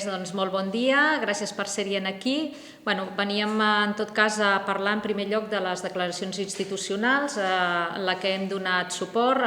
doncs, molt bon dia, gràcies per ser-hi aquí. Veníem en tot cas a parlar en primer lloc de les declaracions institucionals a la que hem donat suport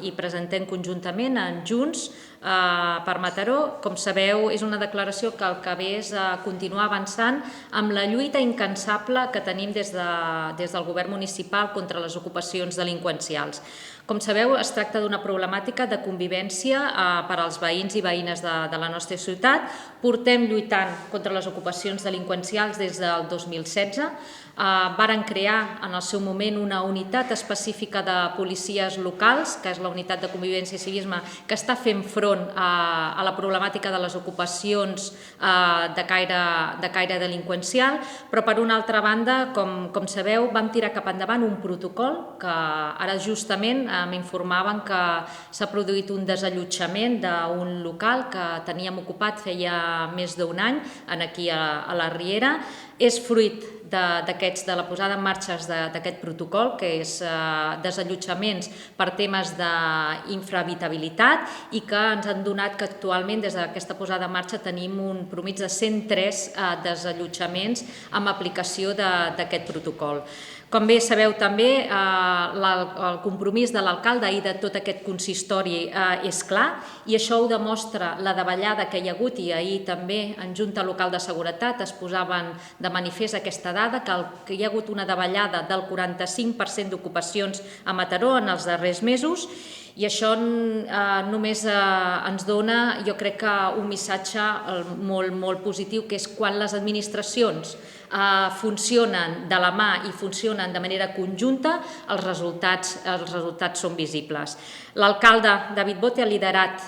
i presentem conjuntament en Junts per Mataró. Com sabeu, és una declaració que el que ve és a continuar avançant amb la lluita incansable que tenim des del govern municipal contra les ocupacions delinqüencials. Com sabeu, es tracta d'una problemàtica de convivència per als veïns i veïnes de la nostra ciutat. Portem lluitant contra les ocupacions delinqüencials des del 2016. Varen crear en el seu moment una unitat específica de policies locals, que és la unitat de convivència i civisme, que està fent front a la problemàtica de les ocupacions de caire delinqüencial, però per una altra banda, com sabeu, vam tirar cap endavant un protocol que ara justament m'informaven que s'ha produït un desallotjament d'un local que teníem ocupat feia més d'un any aquí a la Riera. És fruit de la posada en marxa d'aquest protocol, que és desallotjaments per temes d'infrahabitabilitat, i que ens han donat que actualment des d'aquesta posada en marxa tenim un promís de 103 desallotjaments amb aplicació d'aquest protocol. Com bé sabeu també, el compromís de l'alcalde i de tot aquest consistori és clar, i això ho demostra la davallada que hi ha hagut, i ahir també en Junta Local de Seguretat es posaven de manifest aquesta dada, que hi ha hagut una davallada del 45% d'ocupacions a Mataró en els darrers mesos, i això només ens dona, jo crec que un missatge molt positiu, que és quan les administracions funcionen de la mà i funcionen de manera conjunta, els resultats són visibles. L'alcalde David Bote ha liderat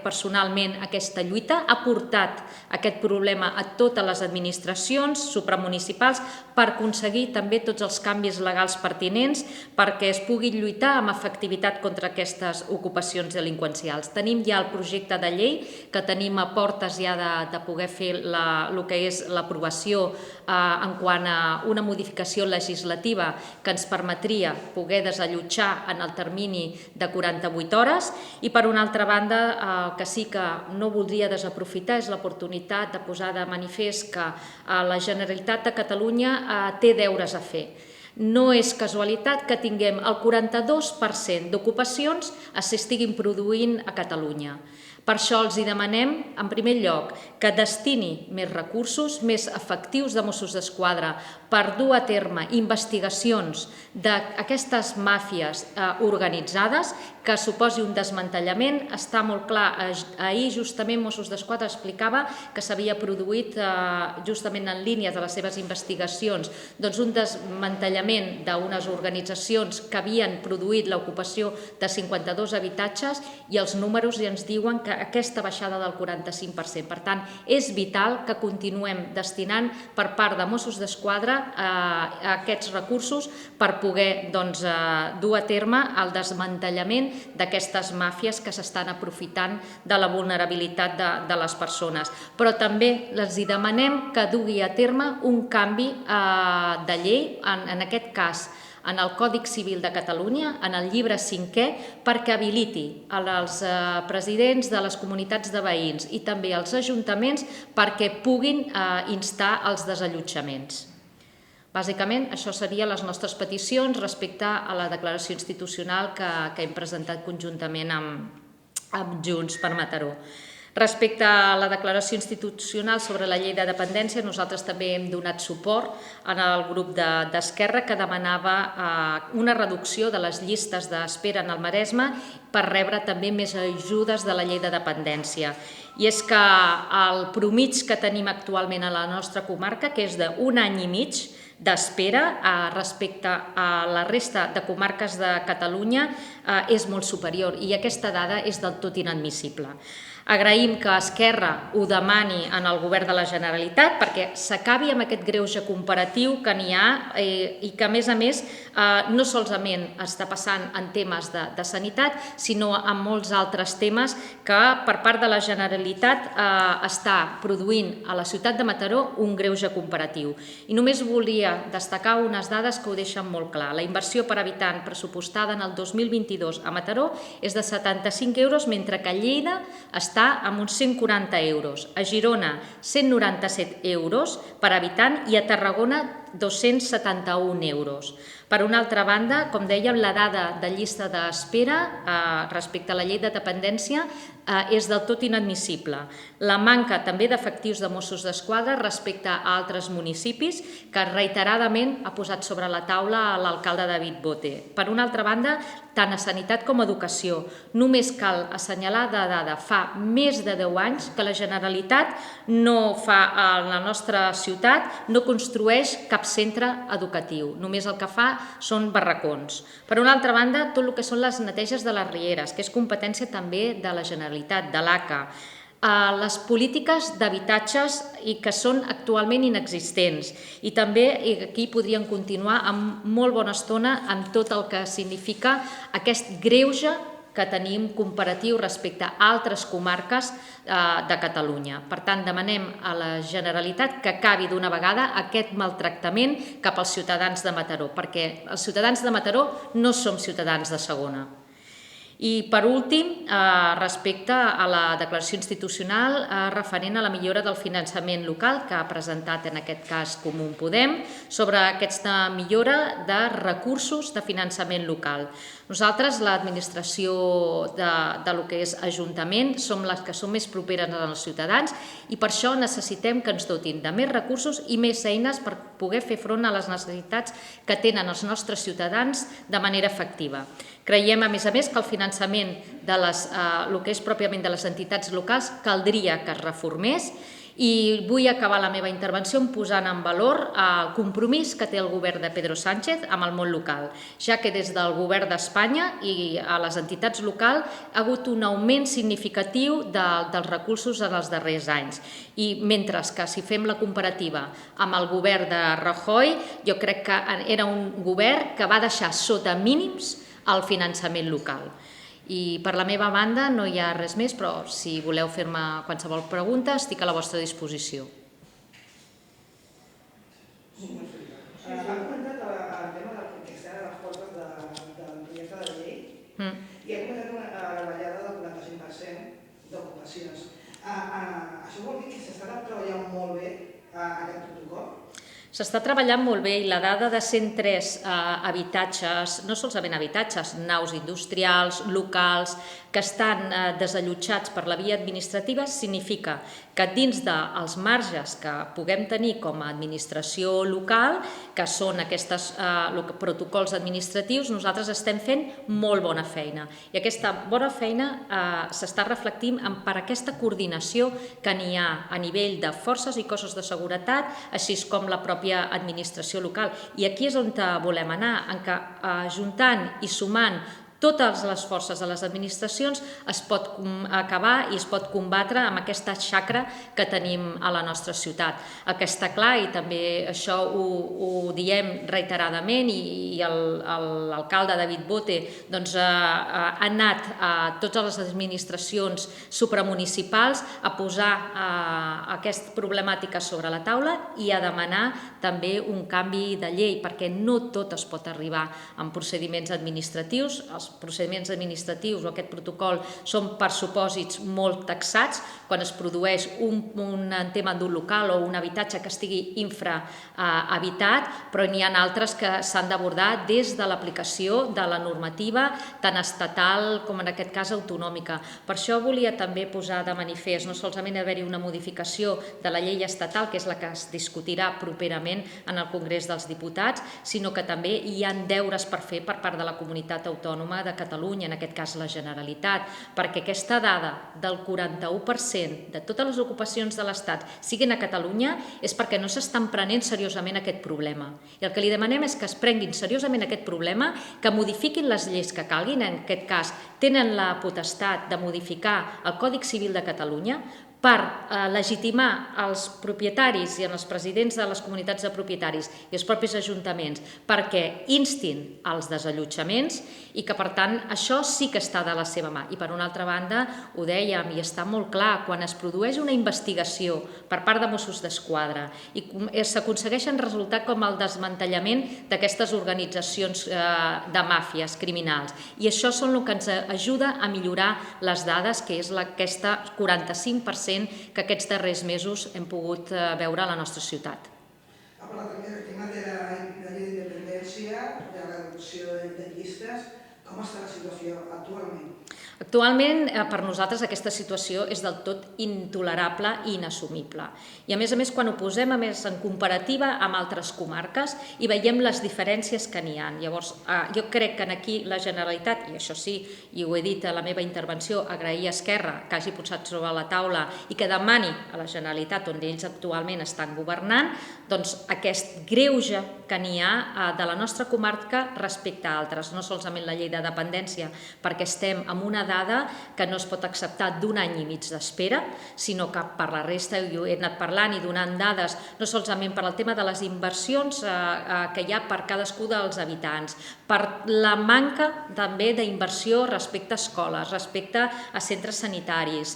personalment aquesta lluita, ha portat aquest problema a totes les administracions supramunicipals per aconseguir també tots els canvis legals pertinents perquè es pugui lluitar amb efectivitat contra aquestes ocupacions delinqüencials. Tenim ja el projecte de llei que tenim a portes ja de poder fer el que és l'aprovació en quant a una modificació legislativa que ens permetria poder desallotjar en el termini de 48 hores, i per una altra banda el que sí que no voldria desaprofitar és l'oportunitat de posar de manifest que la Generalitat de Catalunya té deures a fer. No és casualitat que tinguem el 42% d'ocupacions s'estiguin produint a Catalunya. Per això els demanem, en primer lloc, que destini més recursos, més efectius de Mossos d'Esquadra per dur a terme investigacions d'aquestes màfies organitzades, que suposi un desmantellament. Està molt clar, ahir justament Mossos d'Esquadra explicava que s'havia produït, justament en línia de les seves investigacions, un desmantellament d'unes organitzacions que havien produït l'ocupació de 52 habitatges, i els números ja ens diuen que aquesta baixada del 45%. Per tant, és vital que continuem destinant per part de Mossos d'Esquadra aquests recursos per poder dur a terme el desmantellament d'aquestes màfies que s'estan aprofitant de la vulnerabilitat de les persones. Però també els demanem que dugui a terme un canvi de llei, en aquest cas en el Codi Civil de Catalunya, en el llibre 5è, perquè habiliti els presidents de les comunitats de veïns i també els ajuntaments perquè puguin instar els desallotjaments. Bàsicament, això serien les nostres peticions respecte a la declaració institucional que hem presentat conjuntament amb Junts per Mataró. Respecte a la declaració institucional sobre la llei de dependència, nosaltres també hem donat suport al grup d'Esquerra que demanava una reducció de les llistes d'espera en el Maresme per rebre també més ajudes de la llei de dependència. I és que el promís que tenim actualment a la nostra comarca, que és d'un any i mig d'espera respecte a la resta de comarques de Catalunya, és molt superior, i aquesta dada és del tot inadmissible. Agraïm que Esquerra ho demani en el Govern de la Generalitat perquè s'acabi amb aquest greuge comparatiu que n'hi ha i que, a més, no solament està passant en temes de sanitat, sinó en molts altres temes que per part de la Generalitat està produint a la ciutat de Mataró un greuge comparatiu. I només volia destacar unes dades que ho deixen molt clar. La inversió per habitant pressupostada en el 2022 a Mataró és de 75 euros, mentre que a Lleida està està amb uns 140 euros, a Girona 197 euros per habitant i a Tarragona 271 euros. Per una altra banda, com dèiem, la dada de llista d'espera respecte a la llei de dependència és del tot inadmissible. La manca també d'efectius de Mossos d'Esquadra respecte a altres municipis que reiteradament ha posat sobre la taula l'alcalde David Bote. Per una altra banda, tant a sanitat com a educació, només cal assenyalar de dada fa més de 10 anys que la Generalitat no fa a la nostra ciutat, no construeix cap centre educatiu, només el que fa són barracons. Per una altra banda, tot el que són les neteges de les rieres, que és competència també de la Generalitat, de l'ACA. Les polítiques d'habitatges que són actualment inexistents i també aquí podríem continuar amb molt bona estona amb tot el que significa aquest greuge que tenim comparatiu respecte a altres comarques de Catalunya. Per tant, demanem a la Generalitat que acabi d'una vegada aquest maltractament cap als ciutadans de Mataró, perquè els ciutadans de Mataró no som ciutadans de segona. I, per últim, respecte a la declaració institucional referent a la millora del finançament local que ha presentat en aquest cas Comú Podem sobre aquesta millora de recursos de finançament local. Nosaltres, l'administració de lo que és Ajuntament, som les que som més properes als ciutadans i per això necessitem que ens dotin de més recursos i més eines per poder fer front a les necessitats que tenen els nostres ciutadans de manera efectiva. Creiem, a més, que el finançament el que és pròpiament de les entitats locals caldria que es reformés i vull acabar la meva intervenció posant en valor el compromís que té el govern de Pedro Sánchez amb el món local, ja que des del govern d'Espanya i a les entitats locals ha hagut un augment significatiu dels recursos en els darrers anys. I mentre que si fem la comparativa amb el govern de Rajoy, jo crec que era un govern que va deixar sota mínims el finançament local. I per la meva banda no hi ha res més, però si voleu fer-me qualsevol pregunta estic a la vostra disposició. Ha comentat el tema que estan a les portes del projecte de llei i ha comentat una davallada del 45% d'ocupacions. Això vol dir que s'està treballant molt bé aquest protocol? S'està treballant molt bé i la dada de 103 habitatges, no solament habitatges, naus industrials, locals, que estan desallotjats per la via administrativa, significa que dins dels marges que puguem tenir com a administració local, que són aquests protocols administratius, nosaltres estem fent molt bona feina. I aquesta bona feina s'està reflectint per aquesta coordinació que n'hi ha a nivell de forces i cossos de seguretat, així com la pròpia administració local. I aquí és on volem anar, en què ajuntant i sumant totes les forces de les administracions es pot acabar i es pot combatre amb aquesta xacra que tenim a la nostra ciutat. El que està clar, i també això ho diem reiteradament, i l'alcalde David Bote ha anat a totes les administracions supramunicipals a posar aquesta problemàtica sobre la taula i a demanar també un canvi de llei, perquè no tot es pot arribar en procediments administratius. Els procediments administratius o aquest protocol són per supòsits molt taxats quan es produeix un tema d'un local o un habitatge que estigui infrahabitat, però n'hi ha altres que s'han d'abordar des de l'aplicació de la normativa tant estatal com en aquest cas autonòmica. Per això volia també posar de manifest no solament haver-hi una modificació de la llei estatal, que és la que es discutirà properament en el Congrés dels Diputats, sinó que també hi ha deures per fer per part de la comunitat autònoma de Catalunya, en aquest cas la Generalitat, perquè aquesta dada del 41% de totes les ocupacions de l'Estat siguin a Catalunya és perquè no s'estan prenent seriosament aquest problema. I el que li demanem és que es prenguin seriosament aquest problema, que modifiquin les lleis que calguin, en aquest cas tenen la potestat de modificar el Codi Civil de Catalunya, per legitimar els propietaris i els presidents de les comunitats de propietaris i els propis ajuntaments perquè instin als desallotjaments i que, per tant, això sí que està de la seva mà. I, per una altra banda, ho dèiem i està molt clar, quan es produeix una investigació per part de Mossos d'Esquadra i s'aconsegueixen resultats com el desmantellament d'aquestes organitzacions de màfies criminals. I això són el que ens ajuda a millorar les dades, que és aquesta 45% que aquests darrers mesos hem pogut veure a la nostra ciutat. Ha parlat també del tema de la llei d'independència, de la reducció de llistes. Com està la situació actualment? Actualment, per nosaltres, aquesta situació és del tot intolerable i inassumible. I, a més, quan ho posem en comparativa amb altres comarques i veiem les diferències que n'hi ha. Llavors, jo crec que aquí la Generalitat, i això sí, i ho he dit a la meva intervenció, agrair a Esquerra que hagi posat sobre la taula i que demani a la Generalitat, on ells actualment estan governant, doncs aquest greuge que n'hi ha de la nostra comarca respecte a altres, no solament la llei de dependència, perquè estem amb una dada que no es pot acceptar d'un any i mig d'espera, sinó que per la resta, i ho he anat parlant i donant dades, no solament per al tema de les inversions que hi ha per cadascú dels habitants, per la manca també d'inversió respecte a escoles, respecte a centres sanitaris,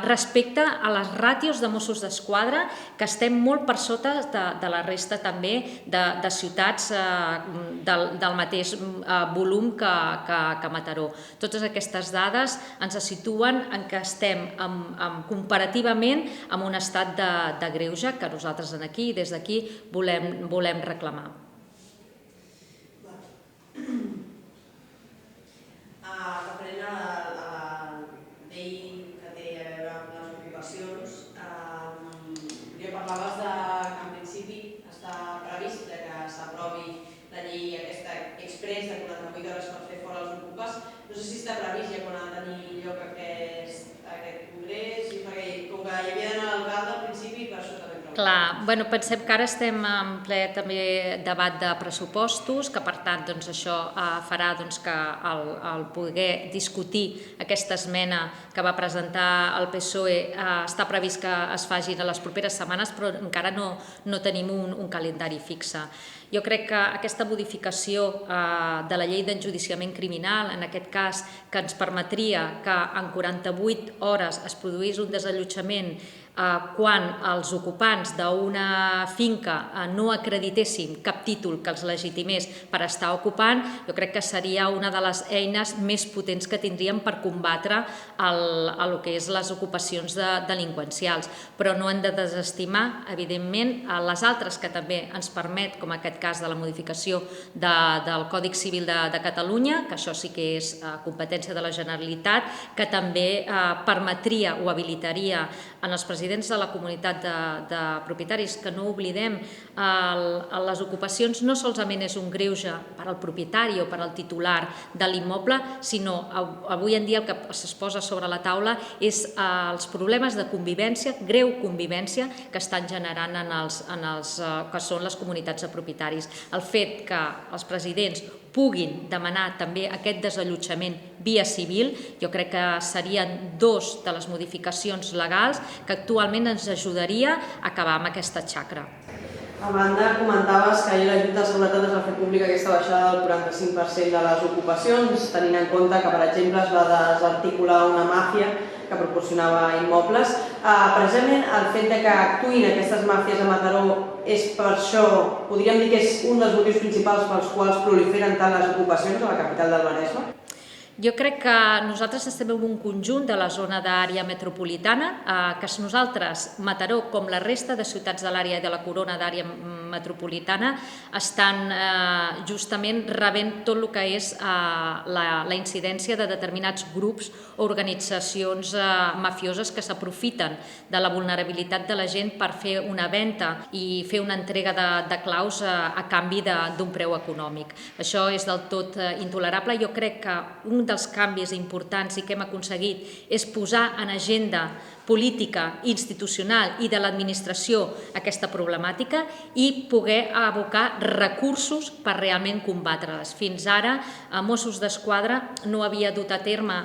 respecte a les ràtios de Mossos d'Esquadra, que estem molt per sota de la resta també de ciutats del mateix volum que Mataró. Totes aquestes dades ens situen en que estem comparativament en un estat de greuge que nosaltres aquí, des d'aquí, volem reclamar. Referent a la llei que té a veure amb les ocupacions, jo parlaves que en principi està previst que s'aprovi la llei aquesta express de 48 hores per fer fora els ocupes. No sé si està previst ja quan ha de tenir lloc aquest congrés, perquè com que hi havia d'anar l'alcalde al principi, per això també pregunto. Clar, pensem que ara estem en ple també debat de pressupostos, que per tant això farà que el poder discutir aquesta esmena que va presentar el PSOE està previst que es faci en les properes setmanes, però encara no tenim un calendari fixe. Jo crec que aquesta modificació de la llei d'enjudiciament criminal, en aquest cas, que ens permetria que en 48 hores es produís un desallotjament quan els ocupants d'una finca no acreditessin cap títol que els legitimés per estar ocupant, jo crec que seria una de les eines més potents que tindríem per combatre el que és les ocupacions delinqüencials. Però no hem de desestimar, evidentment, les altres que també ens permet, com aquest cas de la modificació del Codi Civil de Catalunya, que això sí que és competència de la Generalitat, que també permetria o habilitaria en els presidents de la comunitat de propietaris, que no oblidem, les ocupacions no solament és un greuge per al propietari o per al titular de l'immoble, sinó avui en dia el que es posa sobre la taula és els problemes de convivència, greu convivència, que estan generant en els que són les comunitats de propietaris. El fet que els presidents puguin demanar també aquest desallotjament via civil, jo crec que serien dos de les modificacions legals que actualment ens ajudaria a acabar amb aquesta xacra. A banda, comentaves que ahir la Junta de Seguretat es va fer pública aquesta baixada del 45% de les ocupacions, tenint en compte que, per exemple, es va desarticular una màfia que proporcionava immobles. Precisament el fet que actuïn aquestes màfies a Mataró és per això, podríem dir que és un dels motius principals pels quals proliferen tant les ocupacions a la capital del Maresme? Jo crec que nosaltres estem en un conjunt de la zona d'àrea metropolitana, que nosaltres, Mataró, com la resta de ciutats de l'àrea i de la corona d'àrea metropolitana, estan justament rebent tot el que és la incidència de determinats grups o organitzacions mafioses que s'aprofiten de la vulnerabilitat de la gent per fer una venda i fer una entrega de claus a canvi d'un preu econòmic. Això és del tot intolerable. Jo crec que un dels canvis importants i que hem aconseguit és posar en agenda política, institucional i de l'administració aquesta problemàtica i poder abocar recursos per realment combatre-les. Fins ara, Mossos d'Esquadra no havia dut a terme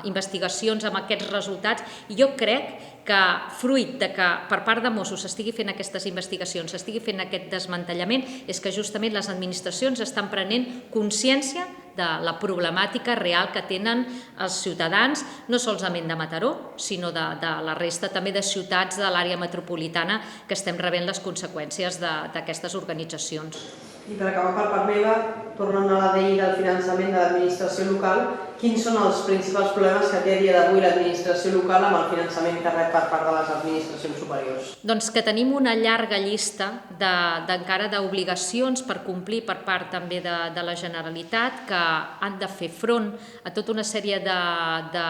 investigacions amb aquests resultats i jo crec que fruit de que per part de Mossos s'estigui fent aquestes investigacions, s'estigui fent aquest desmantellament, és que justament les administracions estan prenent consciència de la problemàtica real que tenen els ciutadans, no solament de Mataró, sinó de la resta també de ciutats de l'àrea metropolitana que estem rebent les conseqüències d'aquestes organitzacions. I per acabar per part meva, tornant a la llei del finançament de l'administració local, quins són els principals problemes que té a dia d'avui l'administració local amb el finançament que rep per part de les administracions superiors? Doncs que tenim una llarga llista encara d'obligacions per complir per part també de la Generalitat, que han de fer front a tota una sèrie de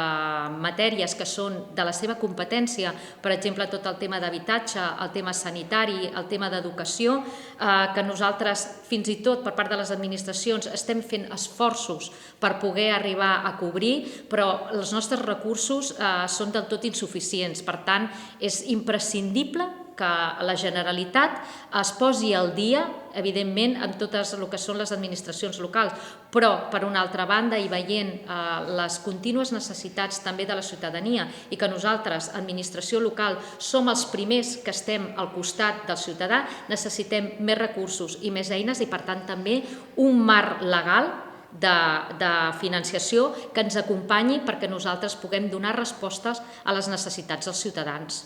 matèries que són de la seva competència, per exemple, tot el tema d'habitatge, el tema sanitari, el tema d'educació, que nosaltres, fins i tot per part de les administracions, estem fent esforços per poder arribar a cobrir, però els nostres recursos són del tot insuficients. Per tant, és imprescindible que la Generalitat es posi al dia, evidentment, amb totes el que són les administracions locals, però, per una altra banda, i veient les contínues necessitats també de la ciutadania i que nosaltres, administració local, som els primers que estem al costat del ciutadà, necessitem més recursos i més eines i, per tant, també un marc legal de financiació que ens acompanyi perquè nosaltres puguem donar respostes a les necessitats dels ciutadans.